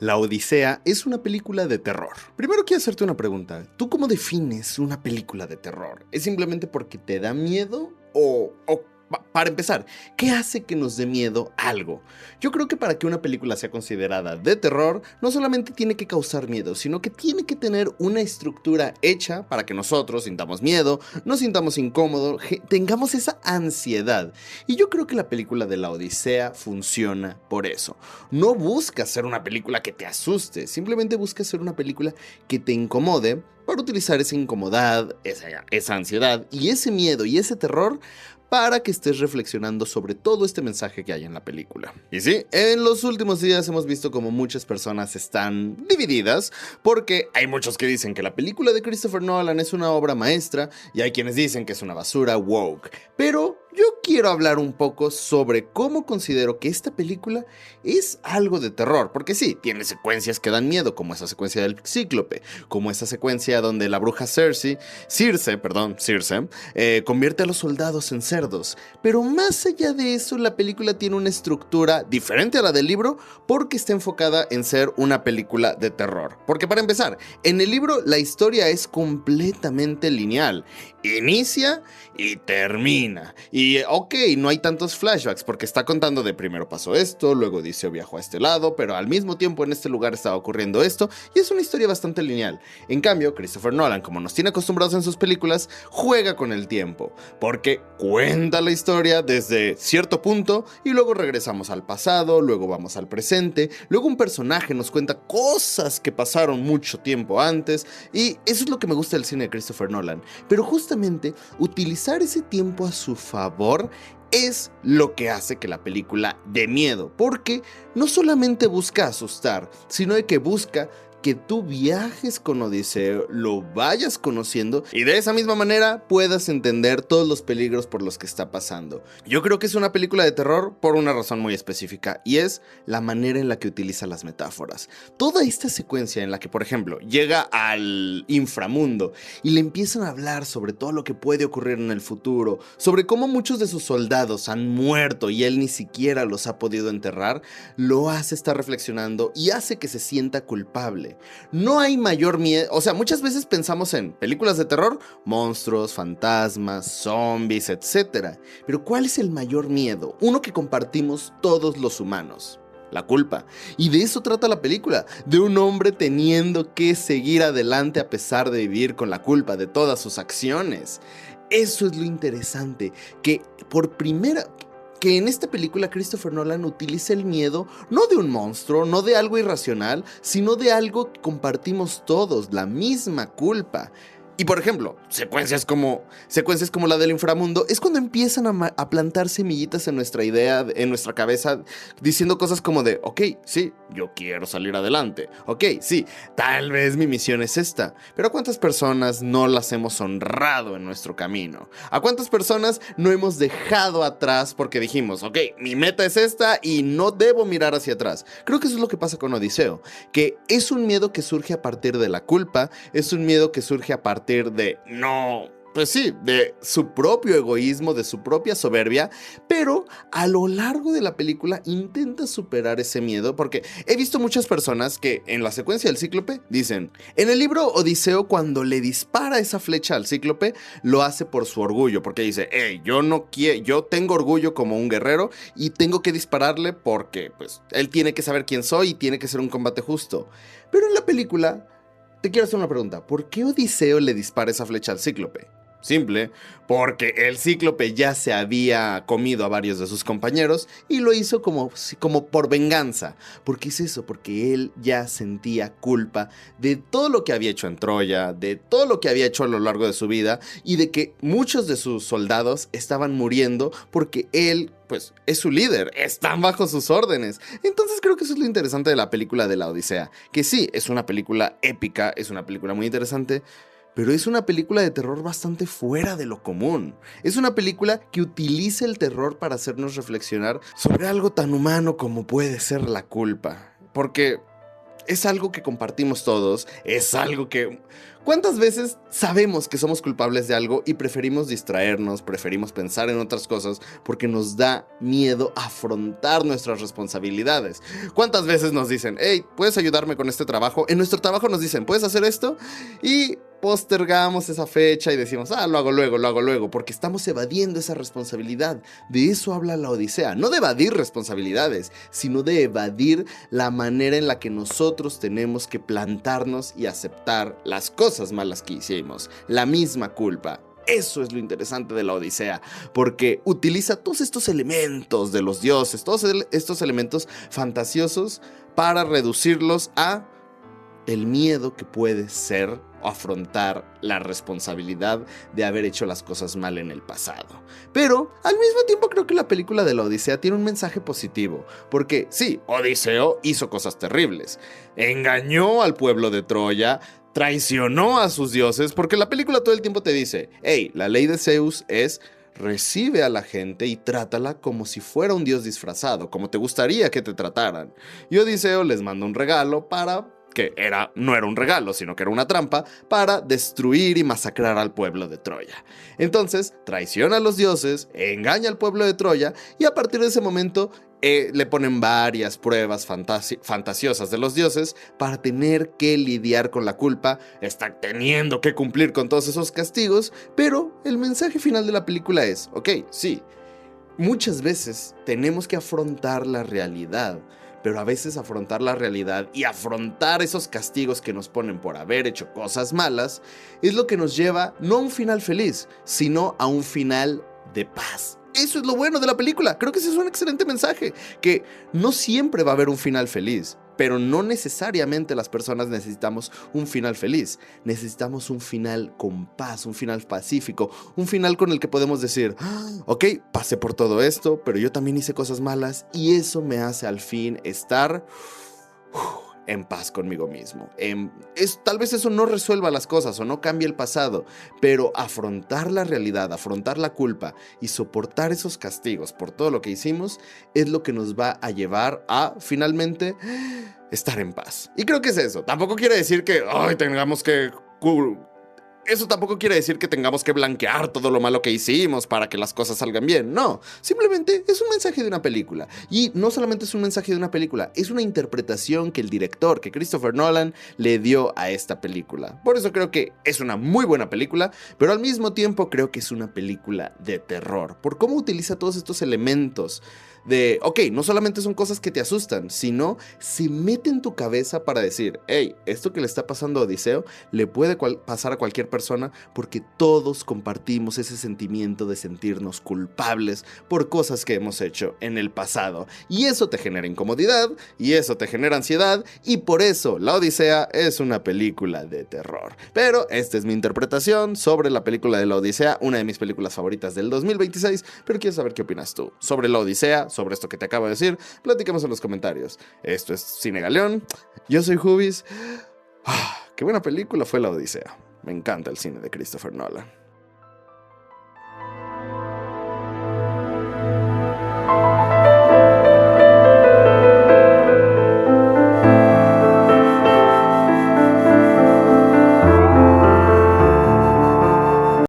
La Odisea es una película de terror. Primero quiero hacerte una pregunta. ¿Tú cómo defines una película de terror? ¿Es simplemente porque te da miedo para empezar, qué hace que nos dé miedo algo? Yo creo que para que una película sea considerada de terror, no solamente tiene que causar miedo, sino que tiene que tener una estructura hecha para que nosotros sintamos miedo, nos sintamos incómodos, tengamos esa ansiedad. Y yo creo que la película de la Odisea funciona por eso. No busca ser una película que te asuste, simplemente busca ser una película que te incomode para utilizar esa incomodidad, esa ansiedad y ese miedo y ese terror para que estés reflexionando sobre todo este mensaje que hay en la película. Y sí, en los últimos días hemos visto como muchas personas están divididas, porque hay muchos que dicen que la película de Christopher Nolan es una obra maestra y hay quienes dicen que es una basura woke. Pero yo quiero hablar un poco sobre cómo considero que esta película es algo de terror, porque sí, tiene secuencias que dan miedo, como esa secuencia del Cíclope, como esa secuencia donde la bruja Circe, convierte a los soldados en cerdos. Pero más allá de eso, la película tiene una estructura diferente a la del libro porque está enfocada en ser una película de terror. Porque para empezar, en el libro la historia es completamente lineal. Inicia y termina. Y ok, no hay tantos flashbacks porque está contando de primero pasó esto, luego Odiseo viajó a este lado, pero al mismo tiempo en este lugar estaba ocurriendo esto, y es una historia bastante lineal. En cambio, Christopher Nolan, como nos tiene acostumbrados en sus películas, juega con el tiempo, porque cuenta la historia desde cierto punto y luego regresamos al pasado, luego vamos al presente, luego un personaje nos cuenta cosas que pasaron mucho tiempo antes, y eso es lo que me gusta del cine de Christopher Nolan. Pero justamente utilizar ese tiempo a su favor es lo que hace que la película dé miedo, porque no solamente busca asustar, sino que busca que tú viajes con Odiseo, lo vayas conociendo y de esa misma manera puedas entender todos los peligros por los que está pasando. Yo creo que es una película de terror por una razón muy específica, y es la manera en la que utiliza las metáforas. Toda esta secuencia en la que, por ejemplo, llega al inframundo y le empiezan a hablar sobre todo lo que puede ocurrir en el futuro, sobre cómo muchos de sus soldados han muerto y él ni siquiera los ha podido enterrar, lo hace estar reflexionando y hace que se sienta culpable. No hay mayor miedo, o sea, muchas veces pensamos en películas de terror, monstruos, fantasmas, zombies, etc. Pero ¿cuál es el mayor miedo? Uno que compartimos todos los humanos: la culpa. Y de eso trata la película, de un hombre teniendo que seguir adelante a pesar de vivir con la culpa de todas sus acciones. Eso es lo interesante, que en esta película Christopher Nolan utiliza el miedo no de un monstruo, no de algo irracional, sino de algo que compartimos todos, la misma culpa. Y por ejemplo, secuencias como la del inframundo es cuando empiezan a plantar semillitas en nuestra idea, en nuestra cabeza, diciendo cosas como de, ok, sí, yo quiero salir adelante, ok, sí, tal vez mi misión es esta, pero ¿a cuántas personas no las hemos honrado en nuestro camino? ¿A cuántas personas no hemos dejado atrás porque dijimos, ok, mi meta es esta y no debo mirar hacia atrás? Creo que eso es lo que pasa con Odiseo, que es un miedo que surge a partir de la culpa, es un miedo que surge a partir de de su propio egoísmo, de su propia soberbia, pero a lo largo de la película intenta superar ese miedo, porque he visto muchas personas que en la secuencia del Cíclope dicen, en el libro Odiseo cuando le dispara esa flecha al Cíclope lo hace por su orgullo, porque dice, hey, yo tengo orgullo como un guerrero y tengo que dispararle porque pues él tiene que saber quién soy y tiene que ser un combate justo. Pero en la película te quiero hacer una pregunta. ¿Por qué Odiseo le dispara esa flecha al Cíclope? Simple, porque el Cíclope ya se había comido a varios de sus compañeros y lo hizo como por venganza. ¿Por qué es eso? Porque él ya sentía culpa de todo lo que había hecho en Troya, de todo lo que había hecho a lo largo de su vida y de que muchos de sus soldados estaban muriendo porque él, pues, es su líder, están bajo sus órdenes. Entonces creo que eso es lo interesante de la película de la Odisea, que sí, es una película épica, es una película muy interesante, pero es una película de terror bastante fuera de lo común. Es una película que utiliza el terror para hacernos reflexionar sobre algo tan humano como puede ser la culpa. Porque es algo que compartimos todos, es algo que... ¿Cuántas veces sabemos que somos culpables de algo y preferimos distraernos, preferimos pensar en otras cosas porque nos da miedo afrontar nuestras responsabilidades? ¿Cuántas veces nos dicen, hey, ¿puedes ayudarme con este trabajo? En nuestro trabajo nos dicen, ¿puedes hacer esto? Y postergamos esa fecha y decimos, lo hago luego, porque estamos evadiendo esa responsabilidad. De eso habla la Odisea, no de evadir responsabilidades, sino de evadir la manera en la que nosotros tenemos que plantarnos y aceptar las cosas malas que hicimos, la misma culpa. Eso es lo interesante de la Odisea, porque utiliza todos estos elementos de los dioses, todos estos elementos fantasiosos para reducirlos a el miedo que puede ser afrontar la responsabilidad de haber hecho las cosas mal en el pasado. Pero al mismo tiempo creo que la película de la Odisea tiene un mensaje positivo, porque sí, Odiseo hizo cosas terribles, engañó al pueblo de Troya, traicionó a sus dioses, porque la película todo el tiempo te dice, hey, la ley de Zeus es: recibe a la gente y trátala como si fuera un dios disfrazado, como te gustaría que te trataran. Y Odiseo les manda un regalo no era un regalo, sino que era una trampa para destruir y masacrar al pueblo de Troya. Entonces, traiciona a los dioses, engaña al pueblo de Troya y a partir de ese momento le ponen varias pruebas fantasiosas de los dioses para tener que lidiar con la culpa, está teniendo que cumplir con todos esos castigos, pero el mensaje final de la película es, ok, sí, muchas veces tenemos que afrontar la realidad, pero a veces afrontar la realidad y afrontar esos castigos que nos ponen por haber hecho cosas malas es lo que nos lleva no a un final feliz, sino a un final de paz. Eso es lo bueno de la película. Creo que ese es un excelente mensaje, que no siempre va a haber un final feliz, pero no necesariamente las personas necesitamos un final feliz. Necesitamos un final con paz, un final pacífico, un final con el que podemos decir, ok, pasé por todo esto, pero yo también hice cosas malas y eso me hace al fin estar en paz conmigo mismo. Tal vez eso no resuelva las cosas o no cambie el pasado, pero afrontar la realidad, afrontar la culpa y soportar esos castigos por todo lo que hicimos es lo que nos va a llevar a finalmente estar en paz. Y creo que es eso. Tampoco quiere decir que eso tampoco quiere decir que tengamos que blanquear todo lo malo que hicimos para que las cosas salgan bien. No, simplemente es un mensaje de una película. Y no solamente es un mensaje de una película, es una interpretación que el director, que Christopher Nolan, le dio a esta película. Por eso creo que es una muy buena película, pero al mismo tiempo creo que es una película de terror, por cómo utiliza todos estos elementos de, ok, no solamente son cosas que te asustan, sino se mete en tu cabeza para decir, hey, esto que le está pasando a Odiseo le puede pasar a cualquier persona, porque todos compartimos ese sentimiento de sentirnos culpables por cosas que hemos hecho en el pasado, y eso te genera incomodidad, y eso te genera ansiedad, y por eso La Odisea es una película de terror. Pero esta es mi interpretación sobre la película de La Odisea, una de mis películas favoritas del 2026, pero quiero saber qué opinas tú sobre La Odisea, sobre esto que te acabo de decir. Platícanos en los comentarios. Esto es Cine Galeón, yo soy Jubis. Qué buena película fue La Odisea. Me encanta el cine de Christopher Nolan.